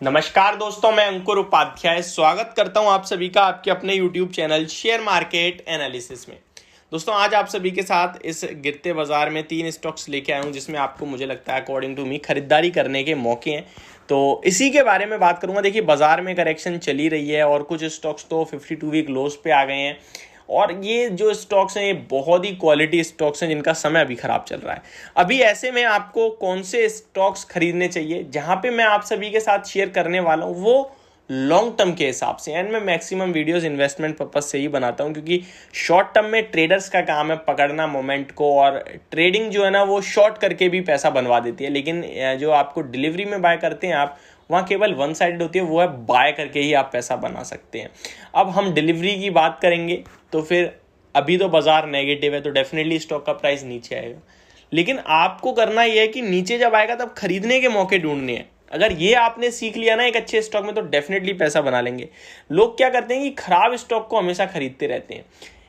नमस्कार दोस्तों, मैं अंकुर उपाध्याय स्वागत करता हूं आप सभी का आपके अपने YouTube channel share market analysis में। दोस्तों, आज आप सभी के साथ इस गिरते बाजार में 3 स्टॉक्स लेके आया हूं जिसमें आपको मुझे लगता है अकॉर्डिंग टू मी खरीदारी करने के मौके हैं। तो इसी के बारे में बात करूंगा। देखिए, बाजार में करेक्शन चली रही है और कुछ स्टॉक्स तो 52 वीक लोस पे आ गए हैं और ये जो स्टॉक्स हैं ये बहुत ही क्वालिटी स्टॉक्स हैं जिनका समय अभी खराब चल रहा है। अभी ऐसे में आपको कौन से स्टॉक्स खरीदने चाहिए, जहां पे मैं आप सभी के साथ शेयर करने वाला हूं वो लॉन्ग टर्म के हिसाब से। एंड मैं मैक्सिमम वीडियोस इन्वेस्टमेंट पर्पज से ही बनाता हूं क्योंकि शॉर्ट टर्म में ट्रेडर्स का काम है पकड़ना मोमेंट को, और ट्रेडिंग जो है ना वो शॉर्ट करके भी पैसा बनवा देती है। लेकिन जो आपको डिलीवरी में बाय करते हैं आप, वहाँ केवल वन साइडेड होती है, वो है बाय करके ही आप पैसा बना सकते हैं। अब हम डिलीवरी की बात करेंगे तो फिर अभी तो बाजार नेगेटिव है तो डेफिनेटली स्टॉक का प्राइस नीचे आएगा, लेकिन आपको करना यह है कि नीचे जब आएगा तब खरीदने के मौके ढूंढने हैं। अगर ये आपने सीख लिया ना एक अच्छे स्टॉक में, तो डेफिनेटली पैसा बना लेंगे। लोग क्या करते हैं कि खराब स्टॉक को हमेशा खरीदते रहते हैं।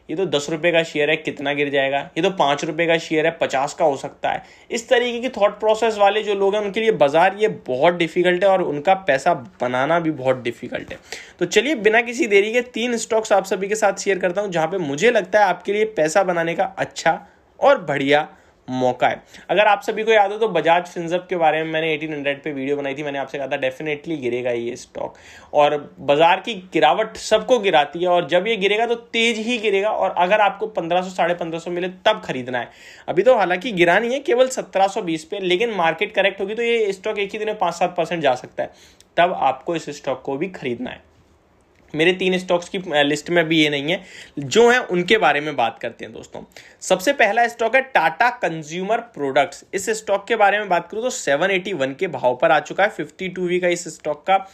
ये तो 10 रुपए का शेयर है, कितना गिर जाएगा, ये तो 5 रुपए का शेयर है, 50 का हो सकता है। इस तरीके की थॉट प्रोसेस वाले जो लोग हैं उनके लिए बाजार ये बहुत डिफिकल्ट है और उनका पैसा बनाना भी बहुत डिफिकल्ट है। तो चलिए बिना किसी देरी के 3 स्टॉक्स आप सभी के साथ शेयर करता हूं जहां पे मुझे लगता है आपके लिए पैसा बनाने का अच्छा और बढ़िया मौका है। अगर आप सभी को याद हो तो बजाज फिनसर्व के बारे में मैंने 1800 पे वीडियो बनाई थी। मैंने आपसे कहा था डेफिनेटली गिरेगा ये स्टॉक, और बाजार की गिरावट सबको गिराती है और जब ये गिरेगा तो तेज ही गिरेगा। और अगर आपको 1500 1550 मिले तब खरीदना है। अभी तो हालांकि गिरा नहीं है, केवल 1720 पे, लेकिन मार्केट करेक्ट होगी तो ये स्टॉक एक ही दिन में 5-7% जा सकता है। तब आपको इस स्टॉक को भी खरीदना है। मेरे 3 स्टॉक्स की लिस्ट में भी ये नहीं है, जो है उनके बारे में बात करते हैं दोस्तों। सबसे पहला स्टॉक है टाटा कंज्यूमर प्रोडक्ट्स। इस स्टॉक के बारे में बात करूं तो 781 के भाव पर आ चुका है। 52 वीक का इस स्टॉक का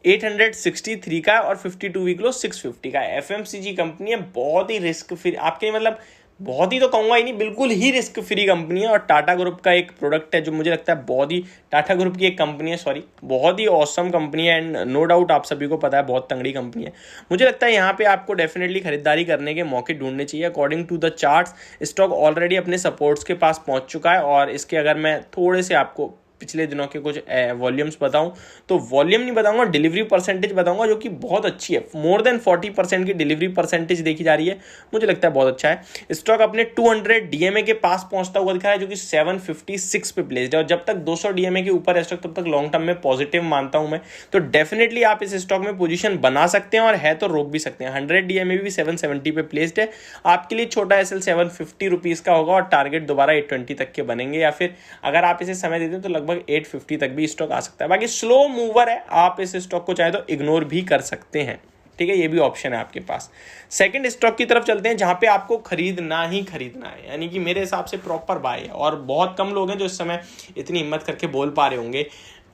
863 का है और 52 वीक लो 650 का है। एफएमसीजी कंपनी है, बहुत ही रिस्क फ्री, आपके मतलब बहुत ही तो कहूंगा ही नहीं, बिल्कुल ही रिस्क फ्री कंपनी है। और टाटा ग्रुप का एक प्रोडक्ट है जो मुझे लगता है बहुत ही, टाटा ग्रुप की एक कंपनी है, सॉरी, बहुत ही ऑसम कंपनी है एंड नो डाउट आप सभी को पता है बहुत तंगड़ी कंपनी है। मुझे लगता है यहाँ पे आपको डेफिनेटली खरीदारी करने के मौके ढूंढने चाहिए। According to the charts stock already अपने सपोर्ट्स के पास पहुंच चुका है। और इसके अगर मैं थोड़े से आपको पिछले दिनों के कुछ वॉल्यूम्स बताऊं तो वॉल्यूम नहीं बताऊंगा, डिलीवरी परसेंटेज बताऊंगा जो कि बहुत अच्छी है। मोर देन 40% की डिलीवरी परसेंटेज देखी जा रही है, मुझे लगता है बहुत अच्छा है। स्टॉक अपने 200 डीएमए के पास पहुंचता हुआ दिखा है जो कि 756 पे प्लेस्ड है, और जब तक 200 डीएमए के ऊपर है स्टॉक तब तक लॉन्ग टर्म में पॉजिटिव मानता हूं मैं। तो डेफिनेटली आप इस स्टॉक में पोजीशन बना सकते हैं और है तो रोक भी सकते हैं। 100 डीएमए भी 770 पे प्लेस्ड है। आपके लिए छोटा एसएल 750 रुपीज का होगा और टारगेट दोबारा 820 तक के बनेंगे, या फिर अगर आप इसे समय देते हैं तो लगभग 850 तक भी स्टॉक आ सकता है। बाकी स्लो मूवर है, आप इस स्टॉक को चाहे तो इग्नोर भी कर सकते हैं, ठीक है, ये भी ऑप्शन है आपके पास। सेकंड स्टॉक की तरफ चलते हैं जहां पे आपको खरीदना ही खरीदना है, यानी कि मेरे हिसाब से प्रॉपर बाय है। और बहुत कम लोग हैं जो इस समय इतनी हिम्मत करके बोल पा रहे होंगे।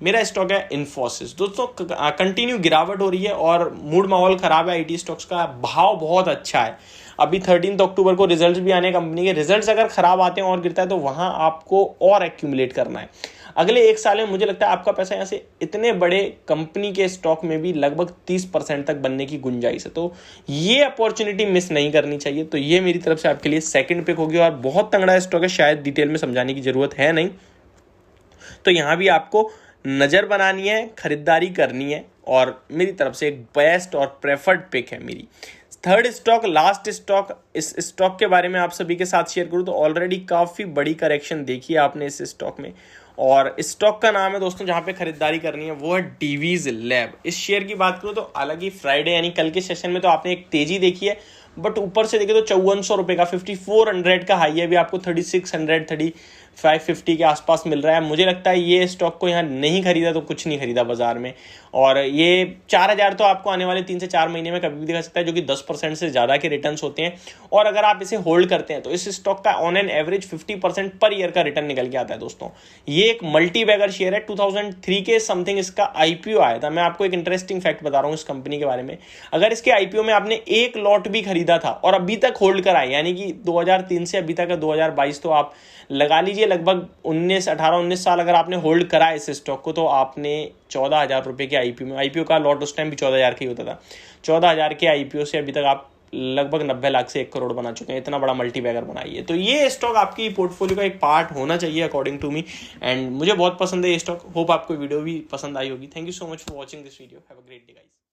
मेरा स्टॉक है इन्फोसिस। दोस्तों, कंटिन्यू गिरावट हो रही है और मूड माहौल खराब है। आईटी स्टॉक्स का भाव बहुत अच्छा है। अभी 13 अक्टूबर को रिजल्ट्स भी आने, कंपनी के रिजल्ट्स अगर खराब आते हैं और गिरता है तो वहां आपको और एक्यूमुलेट करना है। अगले 1 साल में मुझे लगता है आपका पैसा यहाँ से इतने बड़े कंपनी के स्टॉक में भी लगभग 30% तक बनने की गुंजाइश है। तो ये अपॉर्चुनिटी मिस नहीं करनी चाहिए। तो ये मेरी तरफ से आपके लिए सेकंड पिक होगी। और बहुत तगड़ा स्टॉक है, शायद डिटेल में समझाने की जरूरत है नहीं। तो यहाँ भी आपको नजर बनानी है, खरीदारी करनी है, और मेरी तरफ से एक बेस्ट और प्रेफर्ड पिक है मेरी। थर्ड स्टॉक, लास्ट स्टॉक, इस स्टॉक के बारे में आप सभी के साथ शेयर करूं तो ऑलरेडी काफी बड़ी करेक्शन देखी है आपने इस स्टॉक में, और स्टॉक का नाम है दोस्तों जहां पे खरीदारी करनी है वो है डीवीज लैब। इस शेयर की बात करूं तो हालांकि फ्राइडे यानी कल के सेशन में तो आपने एक तेजी देखी है, बट ऊपर से देखे तो 5400 रुपए का 5400 का हाई है, अभी आपको 3600 3550 के आसपास मिल रहा है। मुझे लगता है ये स्टॉक को यहाँ नहीं खरीदा तो कुछ नहीं खरीदा बाजार में। और ये 4000 तो आपको आने वाले 3 से 4 महीने में कभी भी दिखा सकता है, जो कि 10% से ज्यादा के रिटर्न्स होते हैं। और अगर आप इसे होल्ड करते हैं तो इस स्टॉक का on an average 50% per year का रिटर्न निकल के आता है दोस्तों। ये एक मल्टी बैगर शेयर है। 2003 के समथिंग इसका आईपीओ आया था। मैं आपको एक इंटरेस्टिंग फैक्ट बता रहा हूँ इस कंपनी के बारे में। अगर इसके आईपीओ में आपने एक लॉट भी खरीदा था और अभी तक होल्ड कराए, यानी कि 2003 से अभी तक 2022, तो आप लगा लीजिए लगभग 18-19 साल अगर आपने होल्ड करा इस स्टॉक को, तो आपने 14,000 रुपए के आईपीओ में, आईपीओ का लॉट उस टाइम भी 14,000 का ही होता था, 14,000 के आईपीओ से अभी तक आप लगभग 90 लाख से 1 करोड़ बना चुके हैं, इतना बड़ा मल्टी बैगर बनाई है। तो ये स्टॉक आपकी पोर्टफोलियो का एक पार्ट होना चाहिए अकॉर्डिंग टू मी, एंड मुझे बहुत पसंद है ये स्टॉक। होप आपको वीडियो भी पसंद आई होगी। Thank you so much for watching this video. Have a great day guys.